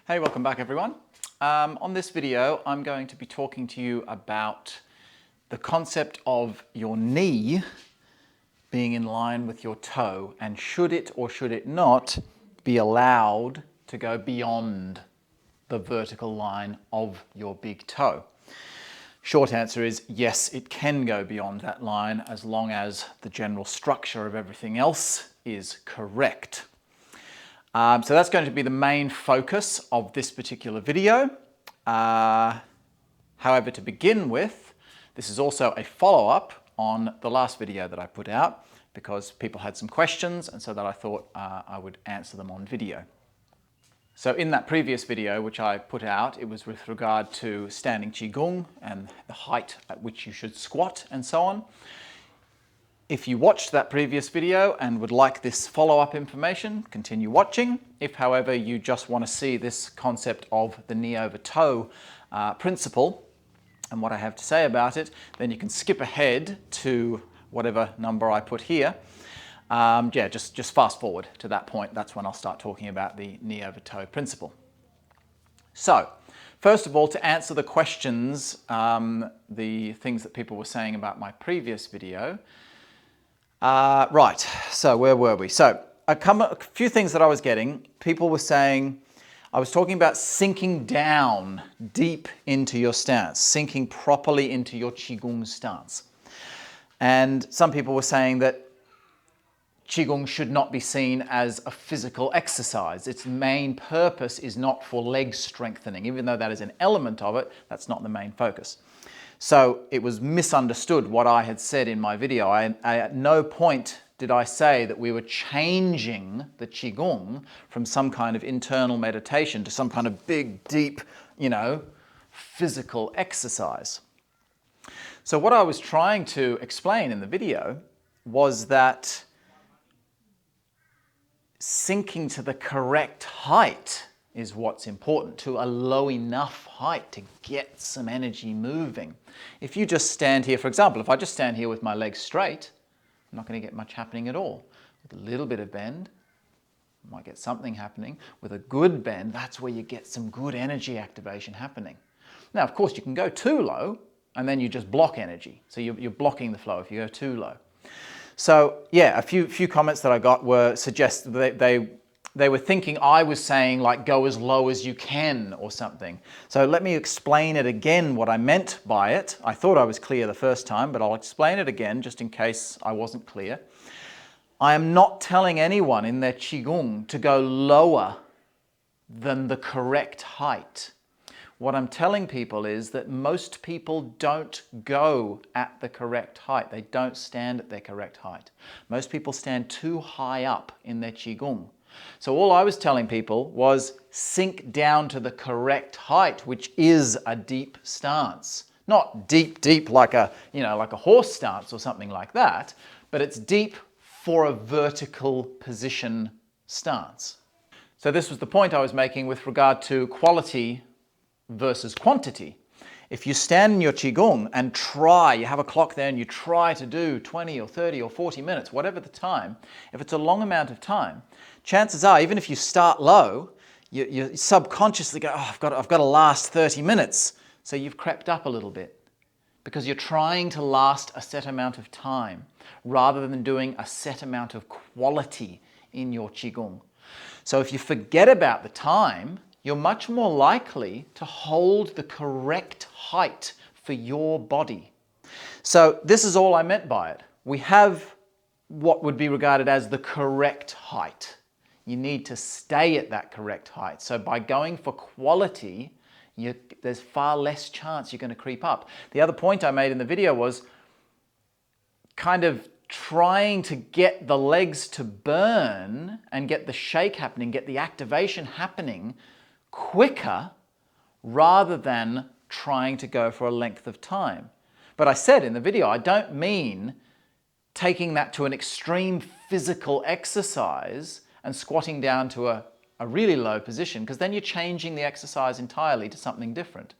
Hey, welcome back everyone. On this video, I'm going to be talking to you about the concept of your knee being in line with your toe, and should it or should it not be allowed to go beyond the vertical line of your big toe. Short answer is yes, it can go beyond that line as long as the general structure of everything else is correct. So that's going to be the main focus of this particular video. However, to begin with, this is also a follow-up on the last video that I put out because people had some questions, and so that I thought I would answer them on video. So in that previous video which I put out, it was with regard to standing Qigong and the height at which you should squat and so on. If you watched that previous video and would like this follow-up information, continue watching. If, however, you just want to see this concept of the knee over toe principle and what I have to say about it, then you can skip ahead to whatever number I put here. Just fast forward to that point. That's when I'll start talking about the knee over toe principle. So, first of all, to answer the questions, the things that people were saying about my previous video. Right, so where were we? So a few things that I was getting. People were saying, I was talking about sinking down deep into your stance, sinking properly into your Qigong stance. And some people were saying that Qigong should not be seen as a physical exercise. Its main purpose is not for leg strengthening. Even though that is an element of it, that's not the main focus. So it was misunderstood what I had said in my video. At no point did I say that we were changing the Qigong from some kind of internal meditation to some kind of big, deep, physical exercise. So what I was trying to explain in the video was that sinking to the correct height is what's important, to a low enough height to get some energy moving. If you just stand here, for example, if I just stand here with my legs straight, I'm not going to get much happening at all. With a little bit of bend, I might get something happening. With a good bend, that's where you get some good energy activation happening. Now, of course, you can go too low, and then you just block energy. So you're blocking the flow if you go too low. So yeah, a few comments that I got were they were thinking I was saying like go as low as you can or something. So let me explain it again what I meant by it. I thought I was clear the first time, but I'll explain it again just in case I wasn't clear. I am not telling anyone in their Qigong to go lower than the correct height. What I'm telling people is that most people don't go at the correct height. They don't stand at their correct height. Most people stand too high up in their Qigong. So all I was telling people was sink down to the correct height, which is a deep stance. Not deep like a horse stance or something like that, but it's deep for a vertical position stance. So this was the point I was making with regard to quality versus quantity. If you stand in your Qigong and you have a clock there and you try to do 20 or 30 or 40 minutes, whatever the time, if it's a long amount of time, chances are, even if you start low, you subconsciously go, oh, I've got to last 30 minutes. So you've crept up a little bit because you're trying to last a set amount of time rather than doing a set amount of quality in your Qigong. So if you forget about the time, you're much more likely to hold the correct height for your body. So this is all I meant by it. We have what would be regarded as the correct height. You need to stay at that correct height. So by going for quality, there's far less chance you're going to creep up. The other point I made in the video was kind of trying to get the legs to burn and get the shake happening, get the activation happening quicker rather than trying to go for a length of time. But I said in the video, I don't mean taking that to an extreme physical exercise and squatting down to a really low position, because then you're changing the exercise entirely to something different.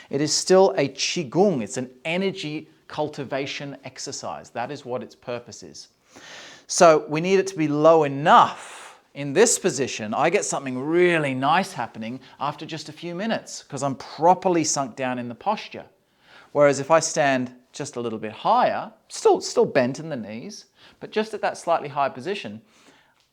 It is still a Qigong. It's an energy cultivation exercise. That is what its purpose is. So we need it to be low enough In this position, I get something really nice happening after just a few minutes because I'm properly sunk down in the posture. Whereas if I stand just a little bit higher, still bent in the knees, but just at that slightly higher position,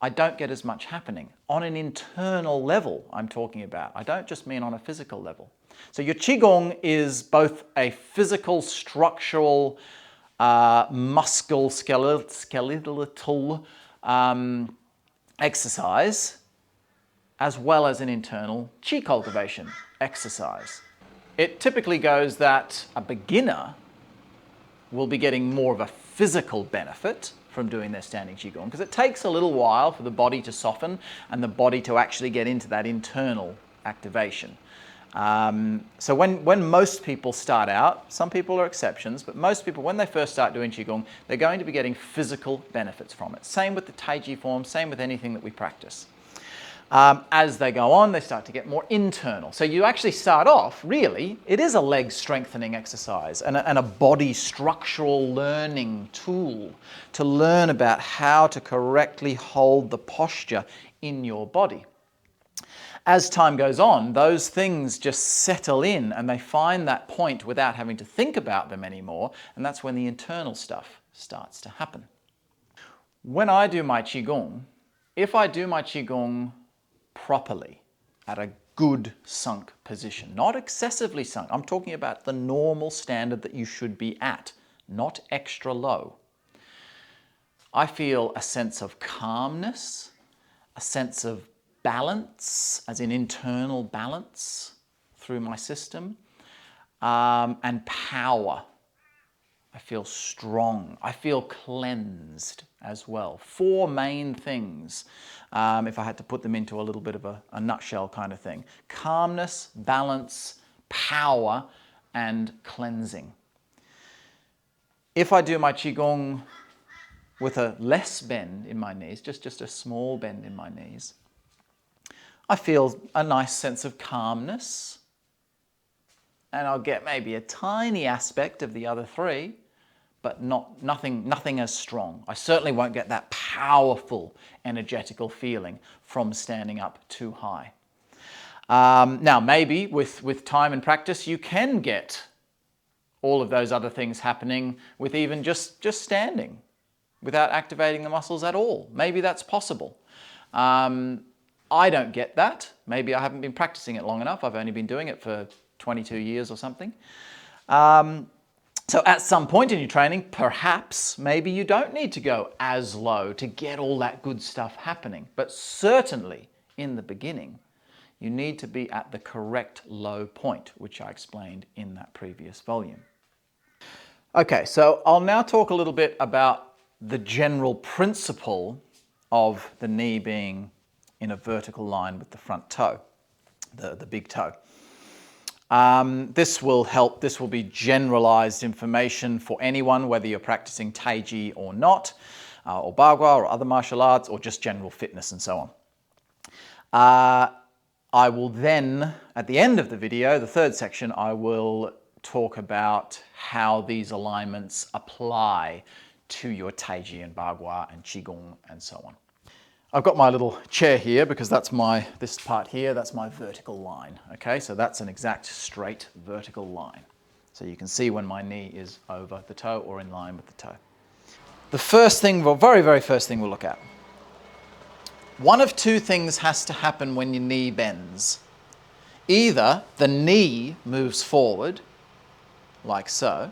I don't get as much happening. On an internal level, I'm talking about. I don't just mean on a physical level. So your Qigong is both a physical, structural, skeletal exercise, as well as an internal Qi cultivation exercise. It typically goes that a beginner will be getting more of a physical benefit from doing their standing Qigong because it takes a little while for the body to soften and the body to actually get into that internal activation. So when most people start out, some people are exceptions, but most people, when they first start doing Qigong, they're going to be getting physical benefits from it. Same with the Taiji form, same with anything that we practice. As they go on, they start to get more internal. So you actually start off, really, it is a leg strengthening exercise and a body structural learning tool to learn about how to correctly hold the posture in your body. As time goes on, those things just settle in and they find that point without having to think about them anymore, and that's when the internal stuff starts to happen. When I do my Qigong, if I do my Qigong properly, at a good sunk position, not excessively sunk, I'm talking about the normal standard that you should be at, not extra low, I feel a sense of calmness, a sense of balance, as in internal balance through my system, and power. I feel strong. I feel cleansed as well. 4 main things, if I had to put them into a little bit of a nutshell kind of thing. Calmness, balance, power, and cleansing. If I do my Qigong with a less bend in my knees, just a small bend in my knees, I feel a nice sense of calmness, and I'll get maybe a tiny aspect of the other 3, but nothing as strong. I certainly won't get that powerful, energetical feeling from standing up too high. Now, maybe with time and practice, you can get all of those other things happening with even just standing, without activating the muscles at all. Maybe that's possible. I don't get that. Maybe I haven't been practicing it long enough. I've only been doing it for 22 years or something. So at some point in your training, perhaps, maybe you don't need to go as low to get all that good stuff happening. But certainly, in the beginning, you need to be at the correct low point, which I explained in that previous volume. Okay, so I'll now talk a little bit about the general principle of the knee being in a vertical line with the front toe, the big toe. This will help, this will be generalized information for anyone, whether you're practicing Taiji or not, or Bagua or other martial arts, or just general fitness and so on. I will then, at the end of the video, the 3rd section, I will talk about how these alignments apply to your Taiji and Bagua and Qigong and so on. I've got my little chair here because that's this part here, that's my vertical line. Okay, so that's an exact straight vertical line. So you can see when my knee is over the toe or in line with the toe. The first thing, well, very first thing we'll look at. One of 2 things has to happen when your knee bends. Either the knee moves forward, like so,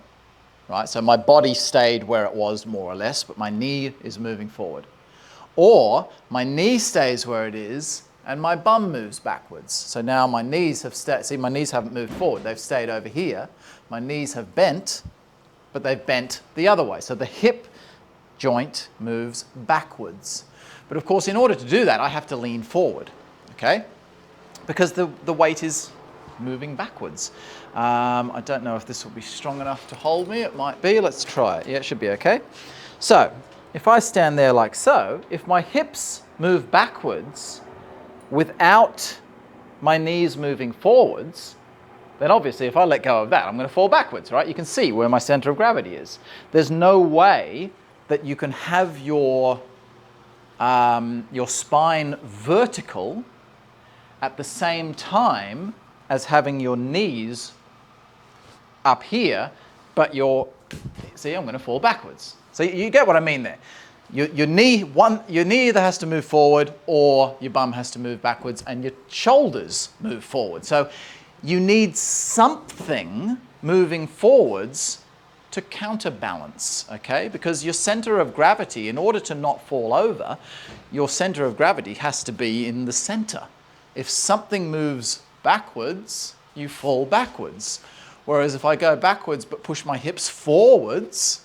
right? So my body stayed where it was more or less, but my knee is moving forward. Or my knee stays where it is and my bum moves backwards. So now my knees have stayed, see, my knees haven't moved forward, they've stayed over here. My knees have bent, but they've bent the other way. So the hip joint moves backwards. But of course, in order to do that, I have to lean forward, okay? Because the weight is moving backwards. I don't know if this will be strong enough to hold me. It might be. Let's try it. Yeah, it should be okay. So if I stand there like so, if my hips move backwards without my knees moving forwards, then obviously if I let go of that, I'm going to fall backwards, right? You can see where my center of gravity is. There's no way that you can have your your spine vertical at the same time as having your knees up here, but see, I'm going to fall backwards. So you get what I mean there. Your knee either has to move forward or your bum has to move backwards and your shoulders move forward. So you need something moving forwards to counterbalance, okay? Because your center of gravity, in order to not fall over, your center of gravity has to be in the center. If something moves backwards, you fall backwards. Whereas if I go backwards but push my hips forwards,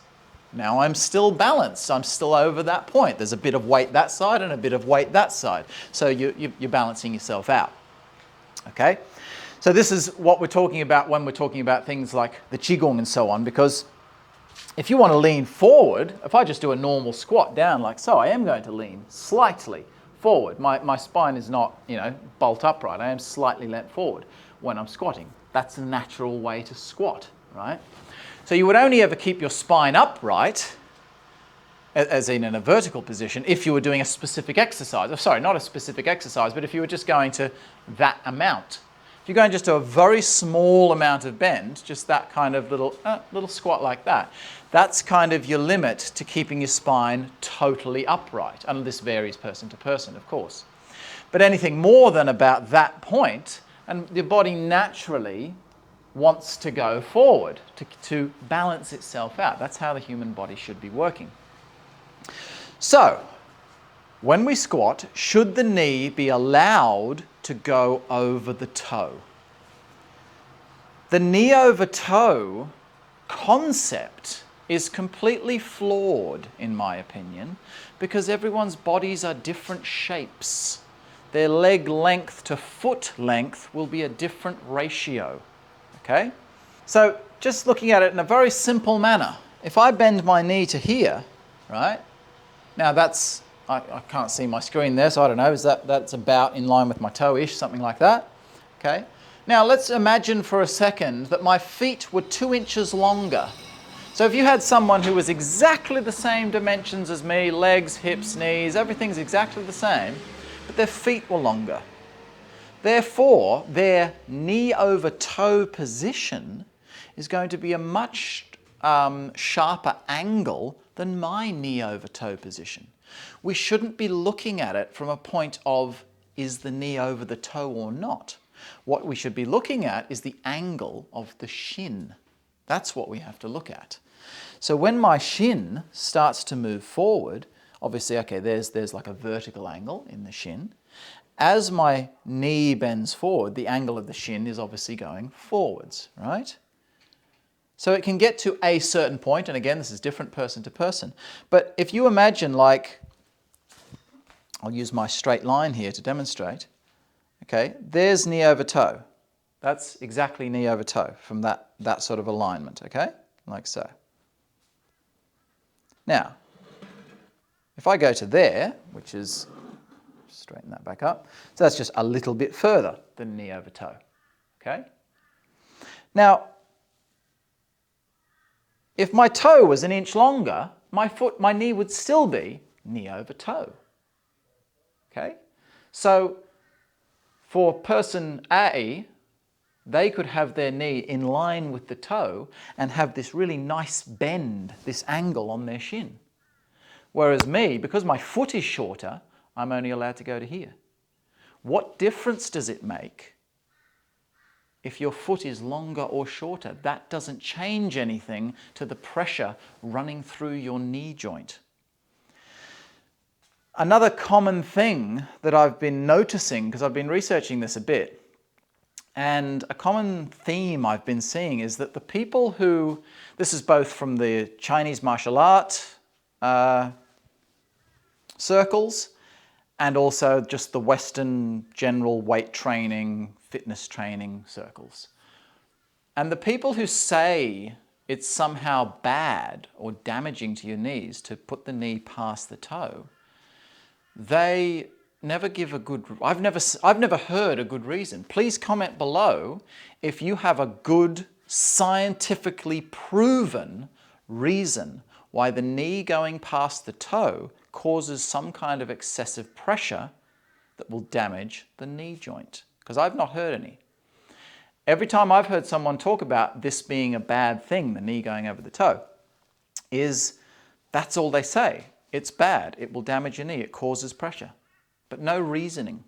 now I'm still balanced. I'm still over that point. There's a bit of weight that side and a bit of weight that side. So you're balancing yourself out, okay? So this is what we're talking about when we're talking about things like the Qigong and so on, because if you want to lean forward, if I just do a normal squat down like so, I am going to lean slightly forward. My spine is not, bolt upright. I am slightly leant forward when I'm squatting. That's a natural way to squat, right? So you would only ever keep your spine upright, as in a vertical position, if you were doing a specific exercise. Oh, sorry, not a specific exercise, but if you were just going to that amount. If you're going just to a very small amount of bend, just that kind of little squat like that, that's kind of your limit to keeping your spine totally upright. And this varies person to person, of course. But anything more than about that point, and your body naturally wants to go forward to balance itself out. That's how the human body should be working. So, when we squat, should the knee be allowed to go over the toe? The knee over toe concept is completely flawed, in my opinion, because everyone's bodies are different shapes. Their leg length to foot length will be a different ratio, okay? So just looking at it in a very simple manner, if I bend my knee to here, right? Now that's, I can't see my screen there, so I don't know, that's about in line with my toe-ish, something like that, okay? Now let's imagine for a second that my feet were 2 inches longer. So if you had someone who was exactly the same dimensions as me, legs, hips, knees, everything's exactly the same, but their feet were longer. Therefore, their knee over toe position is going to be a much sharper angle than my knee over toe position. We shouldn't be looking at it from a point of, is the knee over the toe or not? What we should be looking at is the angle of the shin. That's what we have to look at. So when my shin starts to move forward, obviously, okay, there's like a vertical angle in the shin. As my knee bends forward, the angle of the shin is obviously going forwards, right? So it can get to a certain point, and again, this is different person to person. But if you imagine, like, I'll use my straight line here to demonstrate. Okay, there's knee over toe. That's exactly knee over toe from that sort of alignment, okay? Like so. Now, if I go to there, which is, straighten that back up, so that's just a little bit further than knee over toe, okay? Now, if my toe was 1 inch longer, my knee would still be knee over toe, okay? So, for person A, they could have their knee in line with the toe and have this really nice bend, this angle on their shin. Whereas me, because my foot is shorter, I'm only allowed to go to here. What difference does it make if your foot is longer or shorter? That doesn't change anything to the pressure running through your knee joint. Another common thing that I've been noticing, because I've been researching this a bit, and a common theme I've been seeing is that the people who, this is both from the Chinese martial art circles and also just the Western general weight training, fitness training circles. And the people who say it's somehow bad or damaging to your knees to put the knee past the toe, they never give a good, I've never heard a good reason. Please comment below if you have a good, scientifically proven reason why the knee going past the toe causes some kind of excessive pressure that will damage the knee joint? Because I've not heard any. Every time I've heard someone talk about this being a bad thing, the knee going over the toe, that's all they say. It's bad. It will damage your knee. It causes pressure. But no reasoning.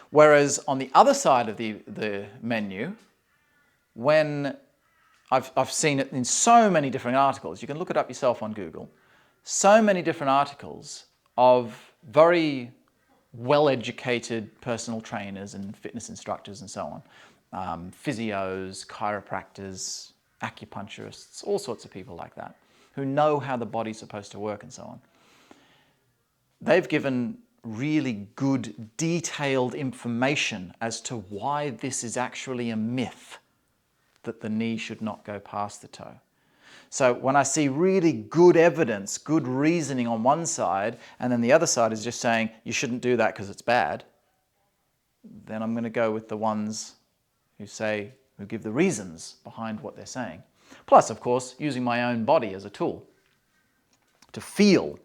Whereas on the other side of the menu, when I've seen it in so many different articles, you can look it up yourself on Google, so many different articles of very well-educated personal trainers and fitness instructors and so on, physios, chiropractors, acupuncturists, all sorts of people like that, who know how the body's supposed to work and so on. They've given really good, detailed information as to why this is actually a myth, that the knee should not go past the toe. So when I see really good evidence, good reasoning on one side, and then the other side is just saying, you shouldn't do that because it's bad, then I'm going to go with the ones who give the reasons behind what they're saying. Plus, of course, using my own body as a tool to feel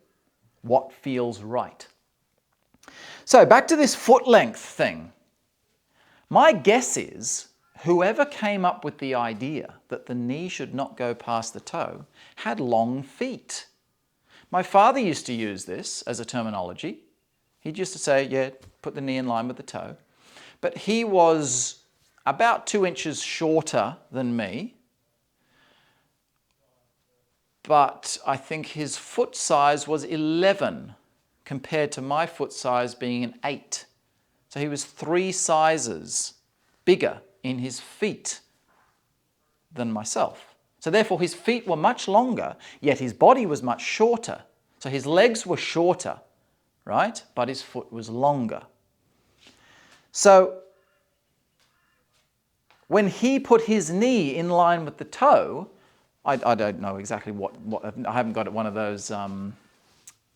what feels right. So back to this foot length thing. My guess is whoever came up with the idea that the knee should not go past the toe had long feet. My father used to use this as a terminology. He used to say, yeah, put the knee in line with the toe. But he was about 2 inches shorter than me. But I think his foot size was 11 compared to my foot size being an 8. So he was 3 sizes bigger in his feet than myself. So therefore his feet were much longer, yet his body was much shorter. So his legs were shorter, right? But his foot was longer. So when he put his knee in line with the toe, I don't know exactly what I haven't got one of those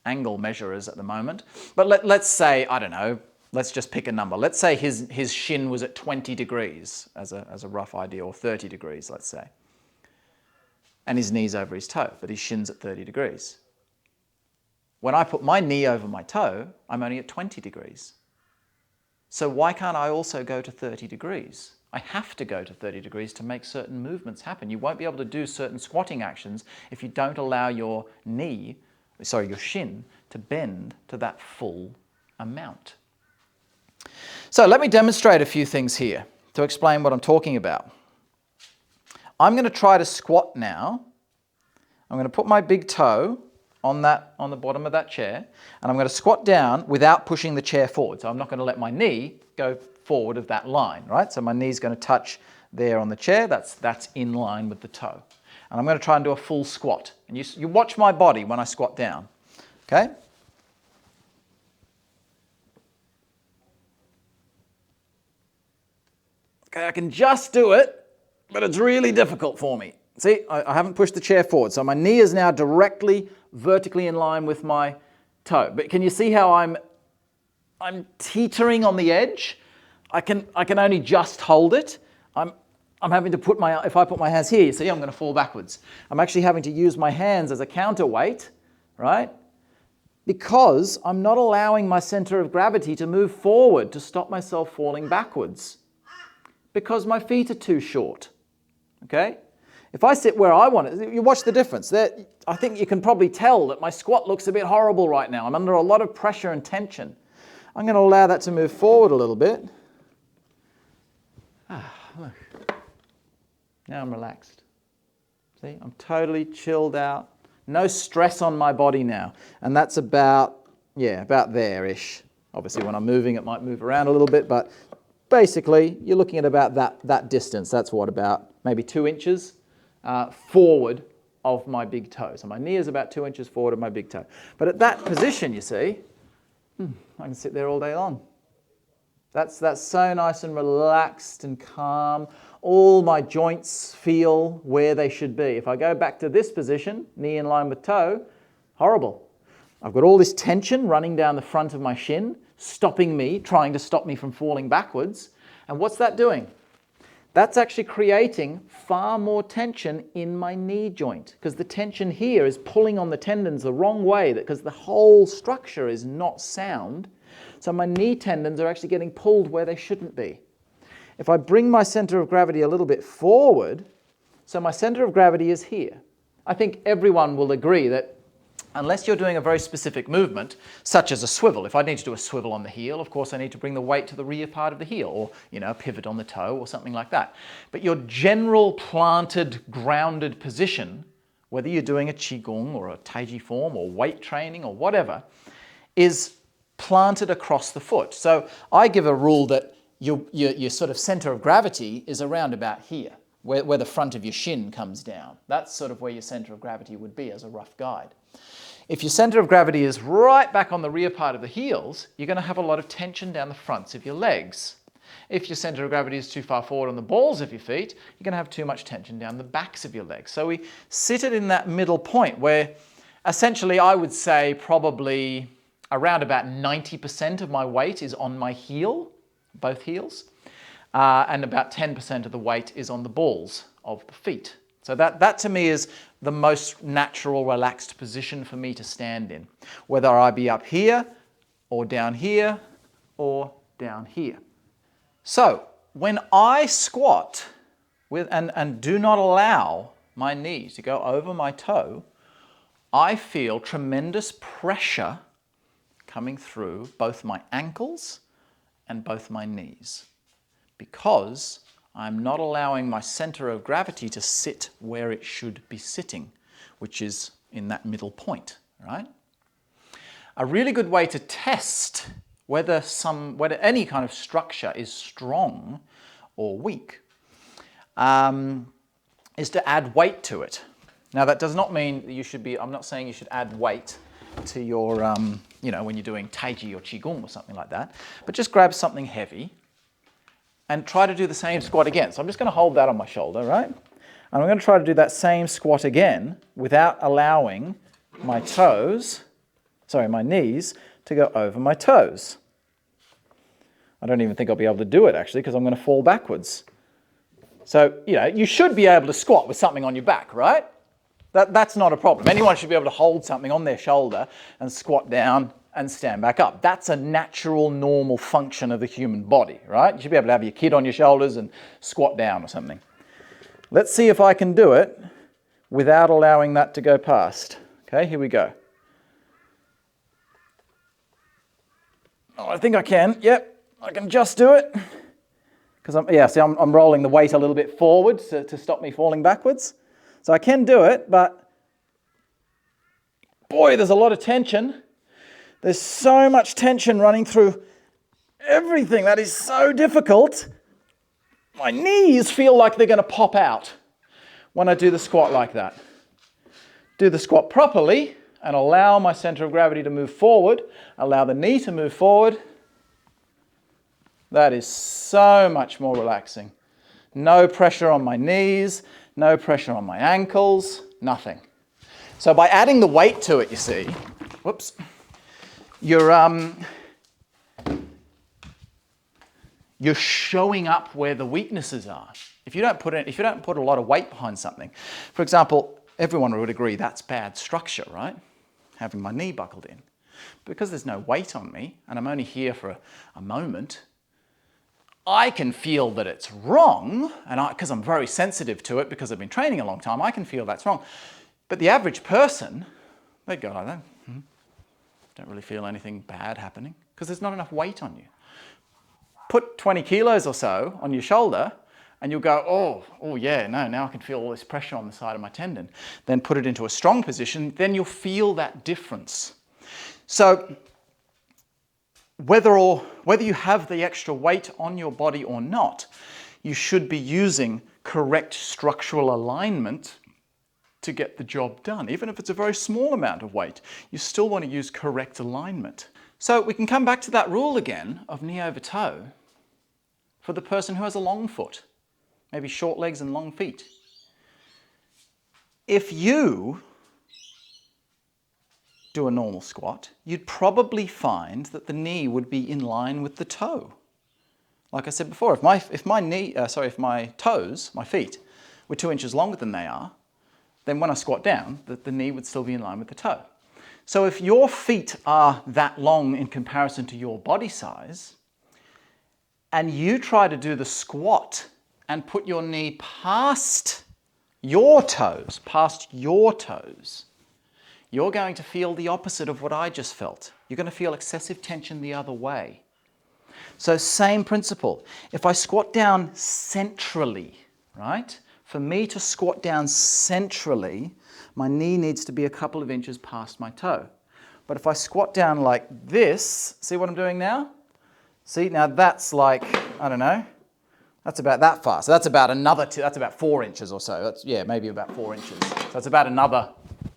angle measurers at the moment, but let's say, I don't know, let's just pick a number. Let's say his shin was at 20 degrees as a rough idea, or 30 degrees, let's say. And his knee's over his toe, but his shin's at 30 degrees. When I put my knee over my toe, I'm only at 20 degrees. So why can't I also go to 30 degrees? I have to go to 30 degrees to make certain movements happen. You won't be able to do certain squatting actions if you don't allow your shin to bend to that full amount. So let me demonstrate a few things here to explain what I'm talking about. I'm going to try to squat now. I'm going to put my big toe on the bottom of that chair, and I'm going to squat down without pushing the chair forward. So I'm not going to let my knee go forward of that line, right? So my knee's going to touch there on the chair. That's in line with the toe. And I'm going to try and do a full squat. And you watch my body when I squat down, okay? Okay, I can just do it, but it's really difficult for me. See, I haven't pushed the chair forward, so my knee is now directly vertically in line with my toe. But can you see how I'm teetering on the edge? I can only just hold it. I'm having to if I put my hands here, you see, I'm going to fall backwards. I'm actually having to use my hands as a counterweight, right? Because I'm not allowing my center of gravity to move forward to stop myself falling backwards. Because my feet are too short, okay? If I sit where I want it, you watch the difference. I think you can probably tell that my squat looks a bit horrible right now. I'm under a lot of pressure and tension. I'm going to allow that to move forward a little bit. Look. Now I'm relaxed. See, I'm totally chilled out. No stress on my body now. And that's about there-ish. Obviously, when I'm moving, it might move around a little bit, but basically, you're looking at about that distance. That's what, about maybe 2 inches forward of my big toe. So my knee is about 2 inches forward of my big toe. But at that position, you see, I can sit there all day long. That's so nice and relaxed and calm. All my joints feel where they should be. If I go back to this position, knee in line with toe, horrible. I've got all this tension running down the front of my shin, trying to stop me from falling backwards. And what's that doing? that's actually creating far more tension in my knee joint, because the tension here is pulling on the tendons the wrong way, because the whole structure is not sound. So my knee tendons are actually getting pulled where they shouldn't be. If I bring my center of gravity a little bit forward, so my center of gravity is here. I think everyone will agree that unless you're doing a very specific movement, such as a swivel, if I need to do a swivel on the heel, of course I need to bring the weight to the rear part of the heel, or a pivot on the toe or something like that. But your general planted, grounded position, whether you're doing a Qigong or a Tai Chi form or weight training or whatever, is planted across the foot. So I give a rule that your sort of center of gravity is around about here, where the front of your shin comes down. That's sort of where your center of gravity would be as a rough guide. If your center of gravity is right back on the rear part of the heels, you're going to have a lot of tension down the fronts of your legs. If your center of gravity is too far forward on the balls of your feet, you're going to have too much tension down the backs of your legs. So we sit it in that middle point where essentially I would say probably around about 90% of my weight is on my heel, both heels, and about 10% of the weight is on the balls of the feet. So that to me is the most natural, relaxed position for me to stand in, whether I be up here or down here or down here. So when I squat and do not allow my knee to go over my toe, I feel tremendous pressure coming through both my ankles and both my knees, because I'm not allowing my center of gravity to sit where it should be sitting, which is in that middle point, right? A really good way to test whether any kind of structure is strong or weak is to add weight to it. Now that does not mean that I'm not saying you should add weight to your, when you're doing Tai Chi or Qigong or something like that, but just grab something heavy and try to do the same squat again. So I'm just going to hold that on my shoulder, right? And I'm going to try to do that same squat again without allowing my knees to go over my toes. I don't even think I'll be able to do it actually, because I'm going to fall backwards. So, you should be able to squat with something on your back, right? That's not a problem. Anyone should be able to hold something on their shoulder and squat down and stand back up. That's a natural, normal function of the human body, right? You should be able to have your kid on your shoulders and squat down or something. Let's see if I can do it without allowing that to go past. Okay, here we go. Oh, I think I can. Yep, I can just do it. Because I'm rolling the weight a little bit forward to stop me falling backwards. So I can do it, but boy, there's a lot of tension. There's so much tension running through everything. That is so difficult. My knees feel like they're going to pop out when I do the squat like that. Do the squat properly and allow my center of gravity to move forward. Allow the knee to move forward. That is so much more relaxing. No pressure on my knees, no pressure on my ankles, nothing. So by adding the weight to it, you see, you're showing up where the weaknesses are. If you don't put a lot of weight behind something, for example, everyone would agree that's bad structure, right? Having my knee buckled in. Because there's no weight on me and I'm only here for a moment, I can feel that it's wrong, and because I'm very sensitive to it because I've been training a long time, I can feel that's wrong. But the average person, they go like that. Don't really feel anything bad happening because there's not enough weight on you. Put 20 kilos or so on your shoulder and you'll go, oh yeah, no, now I can feel all this pressure on the side of my tendon. Then put it into a strong position, then you'll feel that difference. So whether you have the extra weight on your body or not, you should be using correct structural alignment to get the job done. Even if it's a very small amount of weight, you still want to use correct alignment. So we can come back to that rule again of knee over toe for the person who has a long foot, maybe short legs and long feet. If you do a normal squat, you'd probably find that the knee would be in line with the toe. Like I said before, if my toes, my feet, were 2 inches longer than they are, then when I squat down, the knee would still be in line with the toe. So if your feet are that long in comparison to your body size, and you try to do the squat and put your knee past your toes, you're going to feel the opposite of what I just felt. You're going to feel excessive tension the other way. So same principle. If I squat down centrally, right? For me to squat down centrally, my knee needs to be a couple of inches past my toe. But if I squat down like this, see what I'm doing now? See, now that's like, I don't know, that's about that far. So that's about that's about 4 inches or so. That's, yeah, maybe about 4 inches. So that's about another,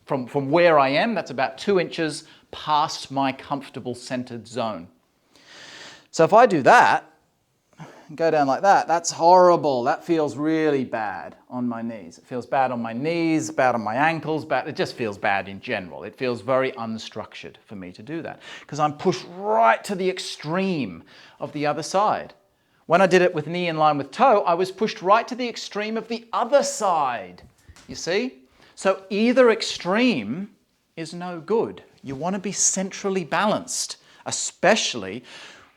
from where I am, that's about 2 inches past my comfortable centered zone. So if I do that, and go down like that, that's horrible. That feels really bad on my knees. It feels bad on my knees, bad on my ankles, bad. It just feels bad in general. It feels very unstructured for me to do that because I'm pushed right to the extreme of the other side. When I did it with knee in line with toe, I was pushed right to the extreme of the other side. You see? So either extreme is no good. You want to be centrally balanced, especially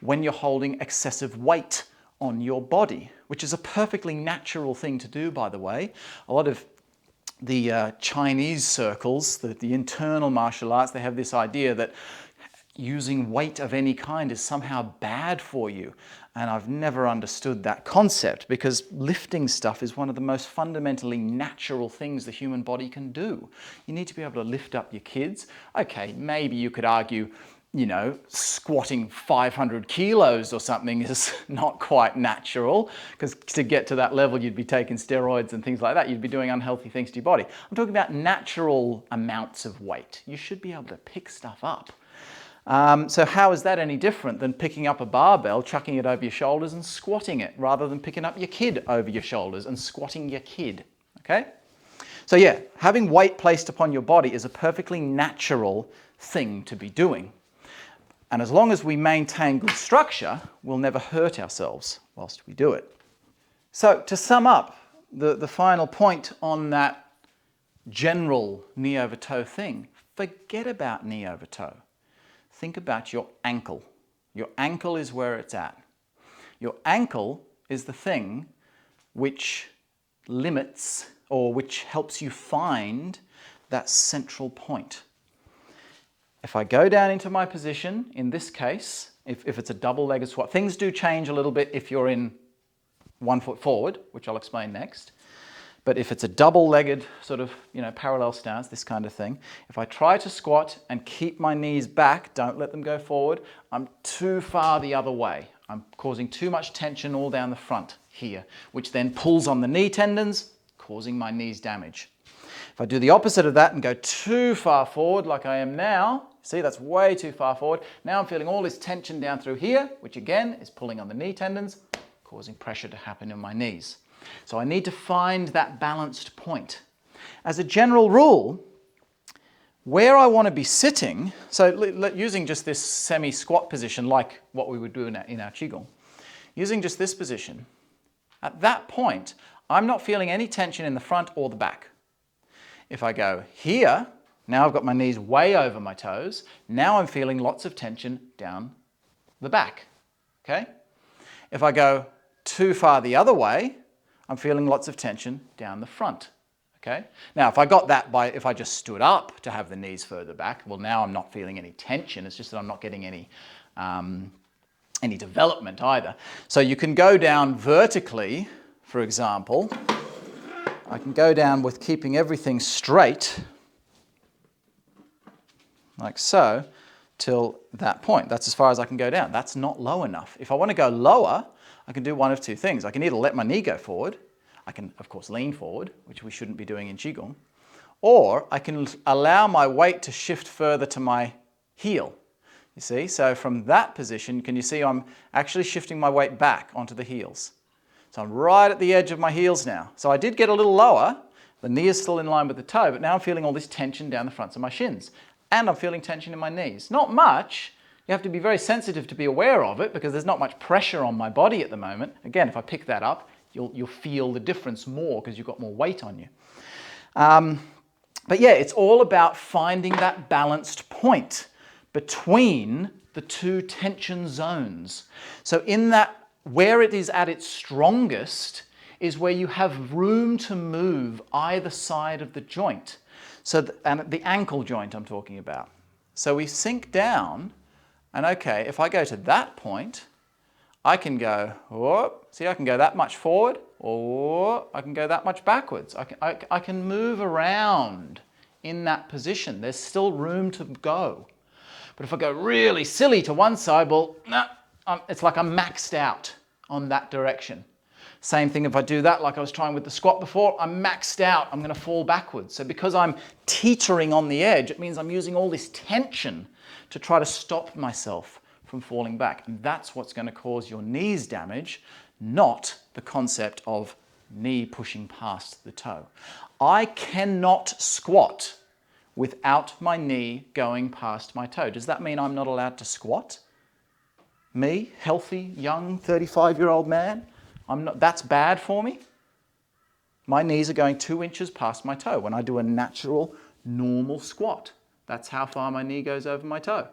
when you're holding excessive weight on your body, which is a perfectly natural thing to do, by the way. A lot of the Chinese circles, the internal martial arts, they have this idea that using weight of any kind is somehow bad for you. And I've never understood that concept because lifting stuff is one of the most fundamentally natural things the human body can do. You need to be able to lift up your kids. Okay, maybe you could argue, you know, squatting 500 kilos or something is not quite natural because to get to that level you'd be taking steroids and things like that. You'd be doing unhealthy things to your body. I'm talking about natural amounts of weight. You should be able to pick stuff up. So how is that any different than picking up a barbell, chucking it over your shoulders and squatting it rather than picking up your kid over your shoulders and squatting your kid? Okay? So yeah, having weight placed upon your body is a perfectly natural thing to be doing. And as long as we maintain good structure, we'll never hurt ourselves whilst we do it. So to sum up, the final point on that general knee over toe thing, forget about knee over toe. Think about your ankle. Your ankle is where it's at. Your ankle is the thing which limits or which helps you find that central point. If I go down into my position, in this case, if it's a double-legged squat, things do change a little bit if you're in 1 foot forward, which I'll explain next. But if it's a double-legged sort of, parallel stance, this kind of thing, if I try to squat and keep my knees back, don't let them go forward, I'm too far the other way. I'm causing too much tension all down the front here, which then pulls on the knee tendons, causing my knees damage. If I do the opposite of that and go too far forward like I am now, see, that's way too far forward. Now I'm feeling all this tension down through here, which again is pulling on the knee tendons, causing pressure to happen in my knees. So I need to find that balanced point. As a general rule, where I want to be sitting, so using just this semi-squat position like what we would do in our Qigong, using just this position, at that point, I'm not feeling any tension in the front or the back. If I go here, now I've got my knees way over my toes, now I'm feeling lots of tension down the back, okay? If I go too far the other way, I'm feeling lots of tension down the front, okay? Now, if I got that if I just stood up to have the knees further back, well, now I'm not feeling any tension. It's just that I'm not getting any development either. So you can go down vertically, for example. I can go down with keeping everything straight, like so, till that point. That's as far as I can go down. That's not low enough. If I want to go lower, I can do one of two things. I can either let my knee go forward, I can of course lean forward, which we shouldn't be doing in Qigong, or I can allow my weight to shift further to my heel. You see, so from that position, can you see I'm actually shifting my weight back onto the heels. So I'm right at the edge of my heels now. So I did get a little lower, the knee is still in line with the toe, but now I'm feeling all this tension down the fronts of my shins. And I'm feeling tension in my knees. Not much, You have to be very sensitive to be aware of it because there's not much pressure on my body at the moment. Again, if I pick that up, you'll feel the difference more because you've got more weight on you. But yeah, it's all about finding that balanced point between the two tension zones. So in that, where it is at its strongest is where you have room to move either side of the joint. So and the ankle joint I'm talking about. So we sink down, and okay, if I go to that point, I can go, whoop, see I can go that much forward, or I can go that much backwards. I can move around in that position. There's still room to go. But if I go really silly to one side, well, it's like I'm maxed out on that direction. Same thing if I do that like I was trying with the squat before, I'm maxed out, I'm going to fall backwards. So because I'm teetering on the edge, it means I'm using all this tension to try to stop myself from falling back. And that's what's going to cause your knees damage, not the concept of knee pushing past the toe. I cannot squat without my knee going past my toe. Does that mean I'm not allowed to squat? Me, healthy, young, 35-year-old man, that's bad for me? My knees are going 2 inches past my toe when I do a natural, normal squat. That's how far my knee goes over my toe.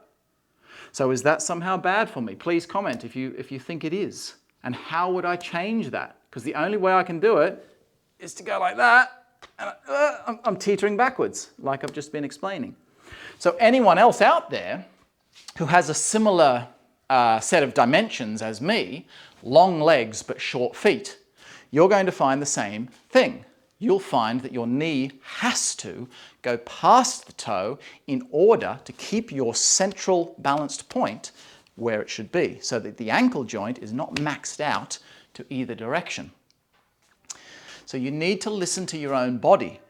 So is that somehow bad for me? Please comment if you think it is. And how would I change that? Because the only way I can do it is to go like that, and I'm teetering backwards, like I've just been explaining. So anyone else out there who has a similar set of dimensions as me, long legs but short feet, you're going to find the same thing. You'll find that your knee has to go past the toe in order to keep your central balanced point where it should be, so that the ankle joint is not maxed out to either direction. So you need to listen to your own body.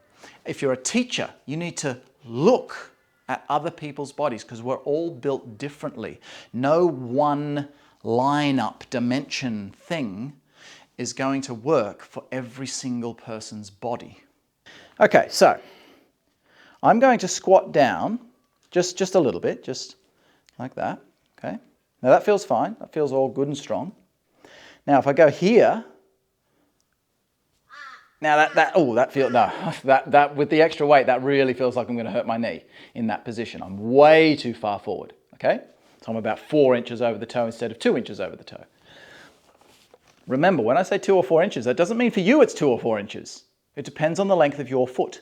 If you're a teacher, you need to look at other people's bodies because we're all built differently. No one line-up dimension thing is going to work for every single person's body. Okay, so I'm going to squat down just a little bit, just like that, okay? Now that feels fine, that feels all good and strong. Now if I go here, now that with the extra weight, that really feels like I'm going to hurt my knee in that position. I'm way too far forward, okay? So I'm about 4 inches over the toe instead of 2 inches over the toe. Remember, when I say 2 or 4 inches, that doesn't mean for you it's 2 or 4 inches. It depends on the length of your foot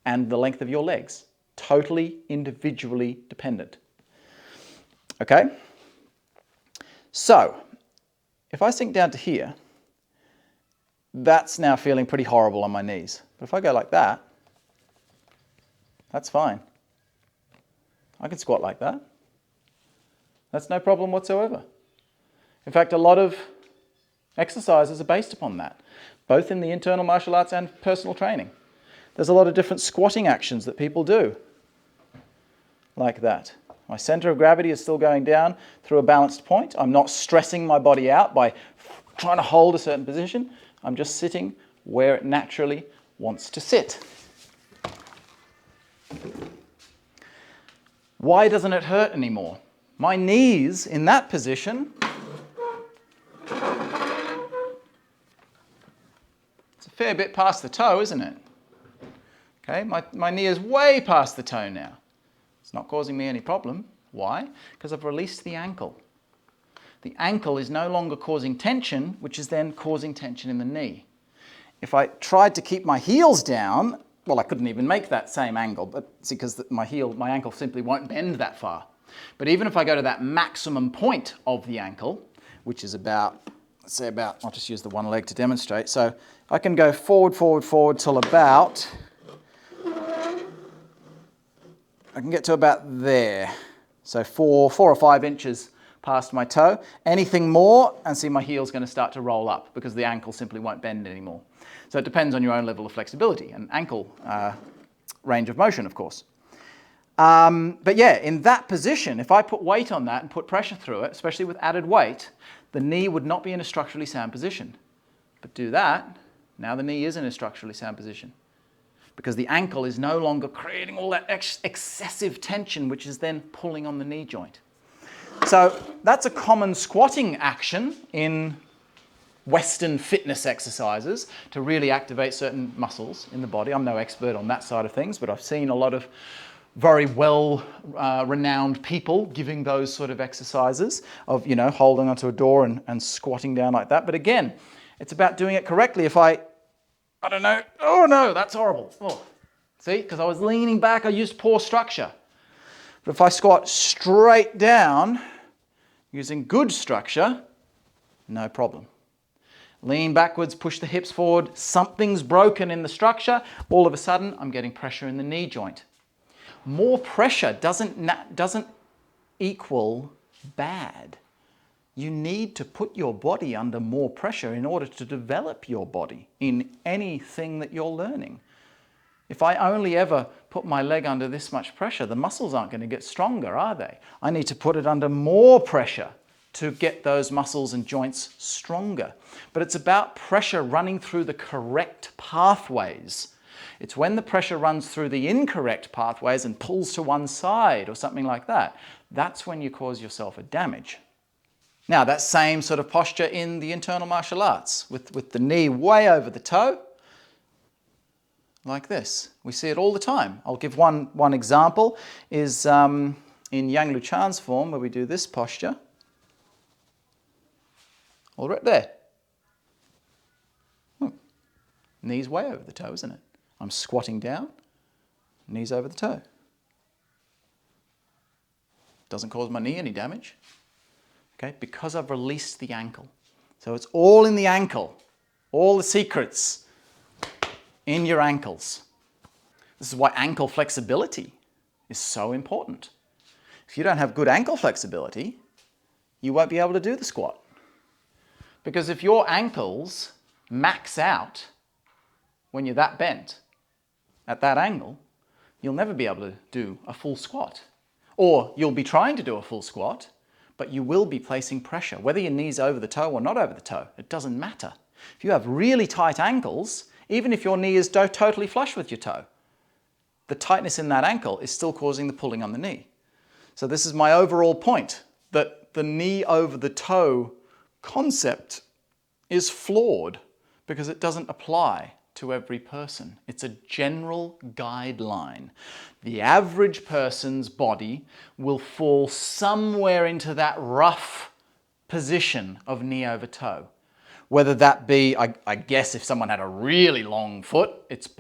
and the length of your legs. Totally individually dependent. Okay? So, if I sink down to here, that's now feeling pretty horrible on my knees. But if I go like that, that's fine. I can squat like that. That's no problem whatsoever. In fact, a lot of exercises are based upon that, both in the internal martial arts and personal training. There's a lot of different squatting actions that people do, like that. My center of gravity is still going down through a balanced point. I'm not stressing my body out by trying to hold a certain position. I'm just sitting where it naturally wants to sit. Why doesn't it hurt anymore? My knees in that position, it's a fair bit past the toe, isn't it? Okay, my knee is way past the toe now. It's not causing me any problem. Why? Because I've released the ankle. The ankle is no longer causing tension, which is then causing tension in the knee. If I tried to keep my heels down, well, I couldn't even make that same angle, but see, because my ankle simply won't bend that far. But even if I go to that maximum point of the ankle, which is about, let's say about, I'll just use the one leg to demonstrate. So I can go forward, forward, forward till about, I can get to about there. So 4 or 5 inches past my toe. Anything more, and see my heel's going to start to roll up because the ankle simply won't bend anymore. So it depends on your own level of flexibility and ankle range of motion, of course. But yeah, in that position, if I put weight on that and put pressure through it, especially with added weight, the knee would not be in a structurally sound position. But do that, now the knee is in a structurally sound position because the ankle is no longer creating all that excessive tension, which is then pulling on the knee joint. So that's a common squatting action in Western fitness exercises to really activate certain muscles in the body. I'm no expert on that side of things, but I've seen a lot of very well renowned people giving those sort of exercises of, you know, holding onto a door and squatting down like that. But again, it's about doing it correctly. If I don't know, oh no, that's horrible. Oh, see, because I was leaning back, I used poor structure. But if I squat straight down using good structure, no problem. Lean backwards, push the hips forward, something's broken in the structure, all of a sudden I'm getting pressure in the knee joint. More pressure doesn't equal bad. You need to put your body under more pressure in order to develop your body in anything that you're learning. If I only ever put my leg under this much pressure, the muscles aren't going to get stronger, are they? I need to put it under more pressure to get those muscles and joints stronger. But it's about pressure running through the correct pathways. It's when the pressure runs through the incorrect pathways and pulls to one side or something like that, that's when you cause yourself a damage. Now, that same sort of posture in the internal martial arts, with the knee way over the toe, like this. We see it all the time. I'll give one example, is in Yang Lu Chan's form, where we do this posture. All right there. Knees way over the toe, isn't it? I'm squatting down, knees over the toe. Doesn't cause my knee any damage, okay? Because I've released the ankle. So it's all in the ankle. All the secrets in your ankles. This is why ankle flexibility is so important. If you don't have good ankle flexibility, you won't be able to do the squat. Because if your ankles max out when you're that bent, at that angle, you'll never be able to do a full squat. Or you'll be trying to do a full squat, but you will be placing pressure. Whether your knee's over the toe or not over the toe, it doesn't matter. If you have really tight ankles, even if your knee is totally flush with your toe, the tightness in that ankle is still causing the pulling on the knee. So this is my overall point, that the knee over the toe concept is flawed because it doesn't apply to every person. It's a general guideline. The average person's body will fall somewhere into that rough position of knee over toe. Whether that be, I guess if someone had a really long foot,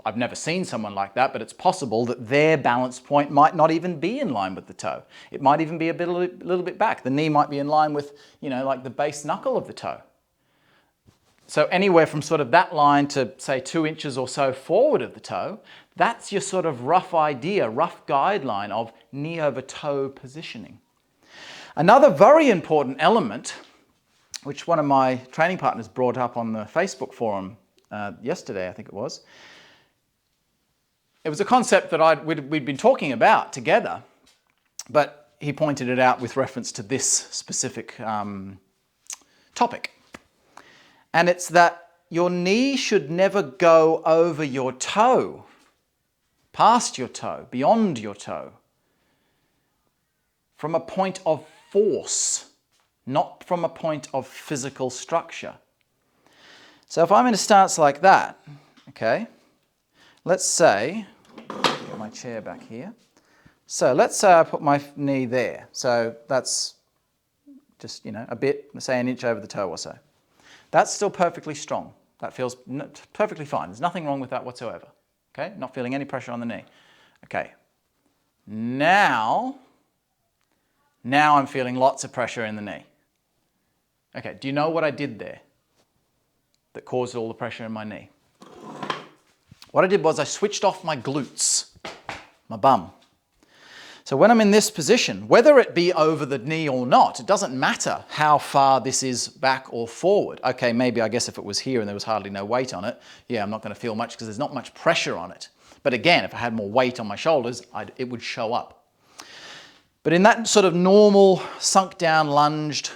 I've never seen someone like that, but it's possible that their balance point might not even be in line with the toe. It might even be a little bit back. The knee might be in line with, you know, like the base knuckle of the toe. So anywhere from sort of that line to, say, 2 inches or so forward of the toe, that's your sort of rough idea, rough guideline of knee over toe positioning. Another very important element, which one of my training partners brought up on the Facebook forum yesterday, I think it was a concept that we'd been talking about together, but he pointed it out with reference to this specific topic. And it's that your knee should never go over your toe, past your toe, beyond your toe, from a point of force, not from a point of physical structure. So if I'm in a stance like that, okay, let's say, get my chair back here. So let's say I put my knee there. So that's just, you know, a bit, let's say an inch over the toe or so. That's still perfectly strong. That feels perfectly fine. There's nothing wrong with that whatsoever. Okay, not feeling any pressure on the knee. Okay, now I'm feeling lots of pressure in the knee. Okay, do you know what I did there that caused all the pressure in my knee? What I did was I switched off my glutes, my bum. So when I'm in this position, whether it be over the knee or not, it doesn't matter how far this is back or forward. Okay, maybe I guess if it was here and there was hardly no weight on it, yeah, I'm not going to feel much because there's not much pressure on it. But again, if I had more weight on my shoulders, it would show up. But in that sort of normal sunk down lunged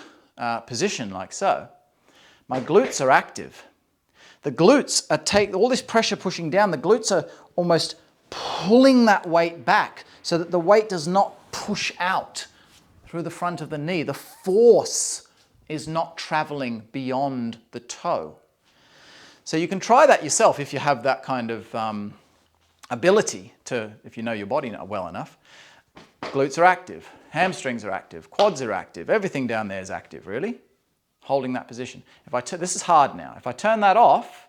position like so, my glutes are active. The glutes are all this pressure pushing down, the glutes are almost pulling that weight back so that the weight does not push out through the front of the knee. The force is not traveling beyond the toe. So you can try that yourself if you have that kind of ability to, if you know your body well enough. Glutes are active, hamstrings are active, quads are active, everything down there is active, really. Holding that position. This is hard now. If I turn that off,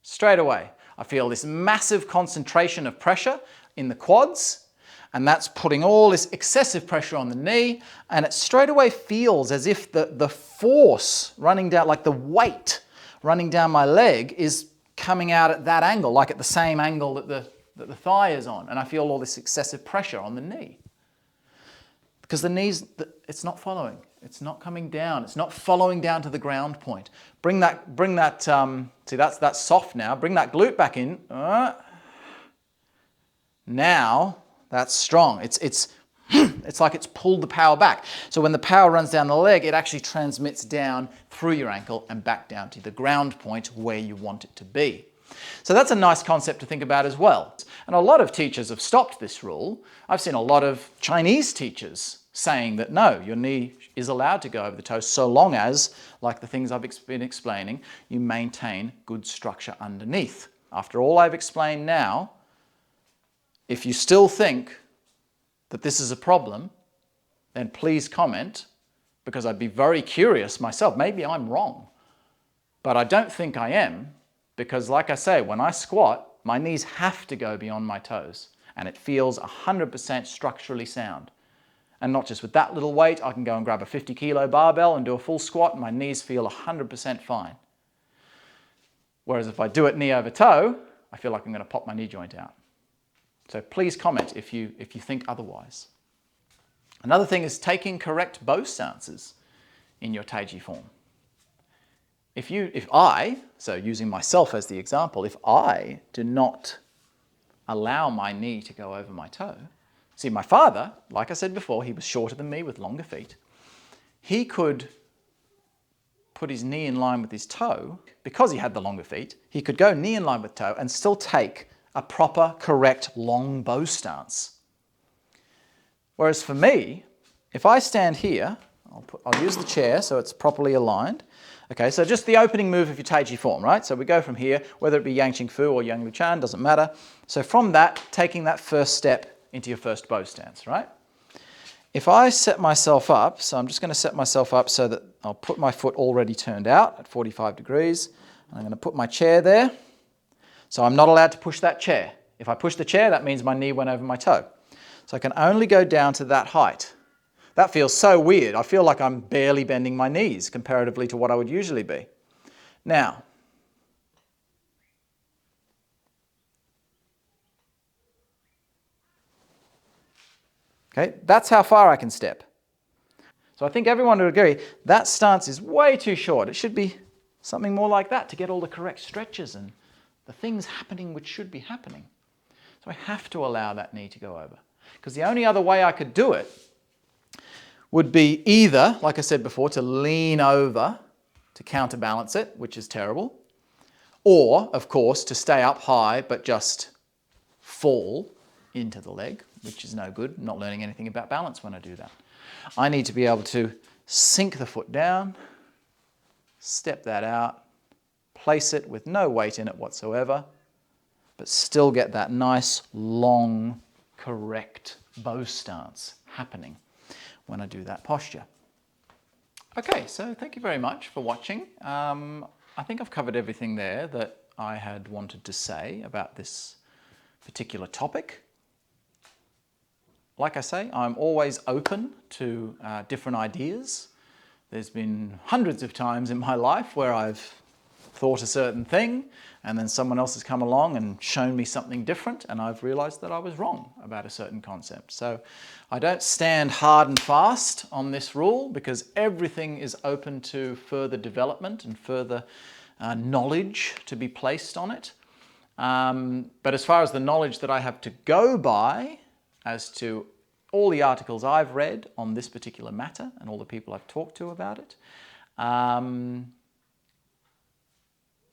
straight away, I feel this massive concentration of pressure in the quads, and that's putting all this excessive pressure on the knee, and it straight away feels as if the force running down, like the weight running down my leg is coming out at that angle, like at the same angle that the thigh is on, and I feel all this excessive pressure on the knee. Because the knee's, it's not following. It's not coming down. It's not following down to the ground point. Bring that, see that's soft now. Bring that glute back in. Now that's strong. It's like it's pulled the power back. So when the power runs down the leg, it actually transmits down through your ankle and back down to the ground point where you want it to be. So that's a nice concept to think about as well. And a lot of teachers have stopped this rule. I've seen a lot of Chinese teachers saying that no, your knee is allowed to go over the toe so long as, like the things I've been explaining, you maintain good structure underneath. After all I've explained now, if you still think that this is a problem, then please comment, because I'd be very curious myself. Maybe I'm wrong, but I don't think I am, because like I say, when I squat, my knees have to go beyond my toes, and it feels 100% structurally sound. And not just with that little weight, I can go and grab a 50-kilo barbell and do a full squat, and my knees feel 100% fine. Whereas if I do it knee over toe, I feel like I'm going to pop my knee joint out. So please comment if you think otherwise. Another thing is taking correct bow stances in your Taiji form. So using myself as the example, if I do not allow my knee to go over my toe, see, my father, like I said before, he was shorter than me with longer feet. He could put his knee in line with his toe. Because he had the longer feet, he could go knee in line with toe and still take a proper, correct, long bow stance. Whereas for me, if I stand here, I'll use the chair so it's properly aligned. Okay, so just the opening move of your Taiji form, right? So we go from here, whether it be Yang Qing Fu or Yang Lu Chan, doesn't matter. So from that, taking that first step into your first bow stance, right? If I set myself up, so I'm just going to set myself up so that I'll put my foot already turned out at 45 degrees. I'm going to put my chair there. So I'm not allowed to push that chair. If I push the chair, that means my knee went over my toe. So I can only go down to that height. That feels so weird. I feel like I'm barely bending my knees comparatively to what I would usually be. Now, okay, that's how far I can step. So I think everyone would agree that stance is way too short. It should be something more like that to get all the correct stretches and the things happening which should be happening. So I have to allow that knee to go over. Because the only other way I could do it would be either, like I said before, to lean over to counterbalance it, which is terrible, or, of course, to stay up high but just fall into the leg, which is no good. I'm not learning anything about balance when I do that. I need to be able to sink the foot down, step that out, place it with no weight in it whatsoever, but still get that nice, long, correct bow stance happening when I do that posture. Okay, so thank you very much for watching. I think I've covered everything there that I had wanted to say about this particular topic. Like I say, I'm always open to different ideas. There's been hundreds of times in my life where I've thought a certain thing and then someone else has come along and shown me something different, and I've realized that I was wrong about a certain concept. So I don't stand hard and fast on this rule because everything is open to further development and further knowledge to be placed on it. But as far as the knowledge that I have to go by as to all the articles I've read on this particular matter and all the people I've talked to about it,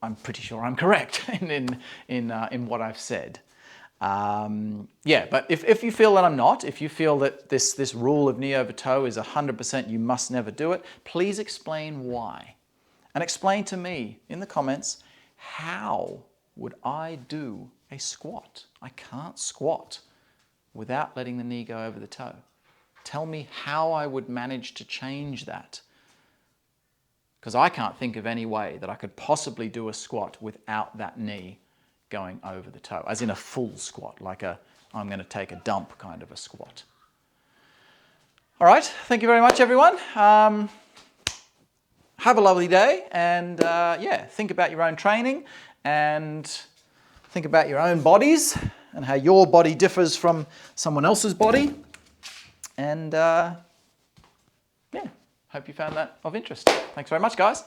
I'm pretty sure I'm correct in what I've said. Yeah, but if you feel that I'm not, if you feel that this rule of knee over toe is 100% you must never do it, please explain why. And explain to me in the comments, how would I do a squat? I can't squat without letting the knee go over the toe. Tell me how I would manage to change that. Because I can't think of any way that I could possibly do a squat without that knee going over the toe, as in a full squat, like I'm going to take a dump kind of a squat. All right, thank you very much, everyone. Have a lovely day, and yeah, think about your own training and think about your own bodies and how your body differs from someone else's body. And yeah, hope you found that of interest. Thanks very much, guys.